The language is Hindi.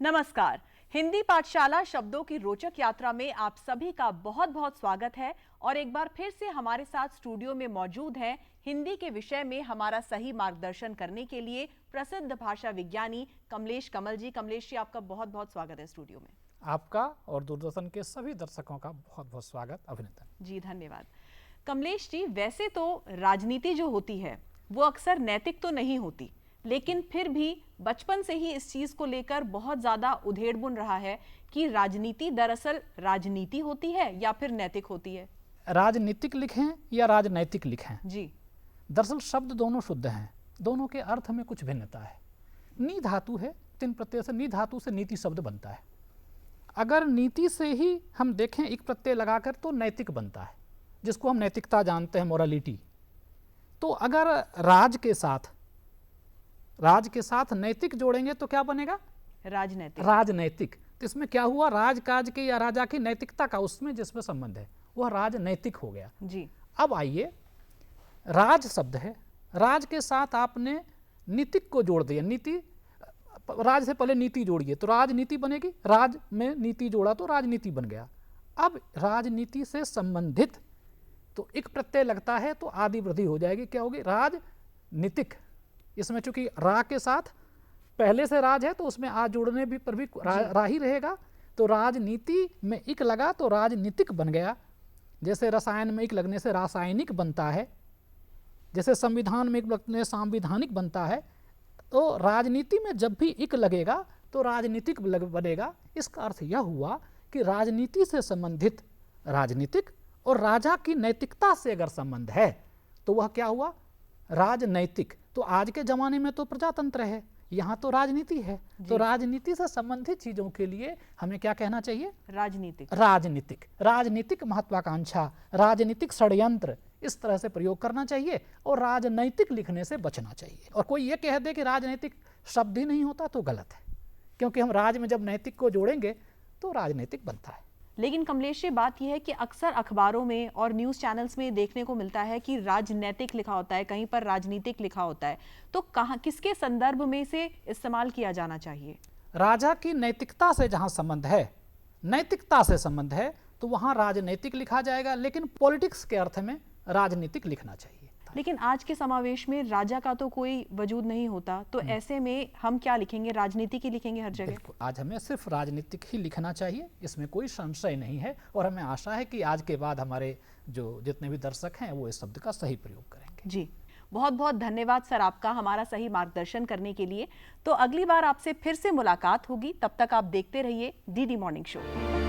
नमस्कार। हिंदी पाठशाला शब्दों की रोचक यात्रा में आप सभी का बहुत बहुत स्वागत है। और एक बार फिर से हमारे साथ स्टूडियो में मौजूद हैं हिंदी के विषय में हमारा सही मार्गदर्शन करने के लिए प्रसिद्ध भाषा विज्ञानी कमलेश कमल जी। कमलेश जी, आपका बहुत बहुत स्वागत है स्टूडियो में। आपका और दूरदर्शन के सभी दर्शकों का बहुत बहुत स्वागत, अभिनंदन। जी धन्यवाद। कमलेश जी, वैसे तो राजनीति जो होती है वो अक्सर नैतिक तो नहीं होती, लेकिन फिर भी बचपन से ही इस चीज को लेकर बहुत ज्यादा उधेड़बुन रहा है कि राजनीति दरअसल राजनीति होती है या फिर नैतिक होती है। राजनीतिक लिखें या राजनैतिक लिखें, जी, दरअसल शब्द दोनों शुद्ध हैं, दोनों के अर्थ में कुछ भिन्नता है। नी धातु है, तीन प्रत्यय से, नी धातु से नीति शब्द बनता है। अगर नीति से ही हम देखें एक प्रत्यय लगाकर तो नैतिक बनता है, जिसको हम नैतिकता जानते हैं, मोरालिटी। तो अगर राज के साथ नैतिक जोड़ेंगे तो क्या बनेगा? राजनैतिक। राजनैतिक। तो इसमें क्या हुआ? राजकाज के या राजा की नैतिकता का उसमें जिसमें संबंध है वह राजनैतिक हो गया। जी, अब आइए, राज शब्द है, राज के साथ आपने नीतिक को जोड़ दिया। नीति, राज से पहले नीति जोड़िए तो राजनीति बनेगी, राज में नीति जोड़ा तो राजनीति बन गया। अब राजनीति से संबंधित तो एक प्रत्यय लगता है तो आदि वृद्धि हो जाएगी, क्या होगी? राजनीतिक। इसमें चूंकि रा के साथ पहले से राज है तो उसमें आ जोड़ने भी पर भी रा ही रहेगा, तो राजनीति में इक लगा तो राजनीतिक बन गया। जैसे रसायन में इक लगने से रासायनिक बनता है, जैसे संविधान में इक लगने से संवैधानिक बनता है, तो राजनीति में जब भी इक लगेगा तो राजनीतिक बनेगा। इसका अर्थ यह हुआ कि राजनीति से संबंधित राजनीतिक और राजा की नैतिकता से अगर संबंध है तो वह क्या हुआ? राजनैतिक। तो आज के जमाने में तो प्रजातंत्र है, यहाँ तो राजनीति है, तो राजनीति से संबंधित चीजों के लिए हमें क्या कहना चाहिए? राजनीतिक। राजनीतिक। राजनीतिक महत्वाकांक्षा, राजनीतिक षड्यंत्र, इस तरह से प्रयोग करना चाहिए और राजनैतिक लिखने से बचना चाहिए। और कोई ये कह दे कि राजनैतिक शब्द ही नहीं होता तो गलत है, क्योंकि हम राज में जब नैतिक को जोड़ेंगे तो राजनैतिक बनता है। लेकिन कमलेश जी, बात यह है कि अक्सर अखबारों में और न्यूज़ चैनल्स में देखने को मिलता है कि राजनैतिक लिखा होता है, कहीं पर राजनीतिक लिखा होता है, तो कहाँ, किसके संदर्भ में से इस्तेमाल किया जाना चाहिए? राजा की नैतिकता से जहां संबंध है, नैतिकता से संबंध है तो वहां राजनैतिक लिखा जाएगा, लेकिन पॉलिटिक्स के अर्थ में राजनीतिक लिखना चाहिए। लेकिन आज के समावेश में राजा का तो कोई वजूद नहीं होता, तो ऐसे में हम क्या लिखेंगे? राजनीति की लिखेंगे हर जगह? आज हमें सिर्फ राजनीतिक ही लिखना चाहिए, इसमें कोई संशय नहीं है। और हमें आशा है कि आज के बाद हमारे जो जितने भी दर्शक हैं वो इस शब्द का सही प्रयोग करेंगे। जी, बहुत बहुत धन्यवाद सर आपका हमारा सही मार्गदर्शन करने के लिए। तो अगली बार आपसे फिर से मुलाकात होगी, तब तक आप देखते रहिए डीडी मॉर्निंग शो।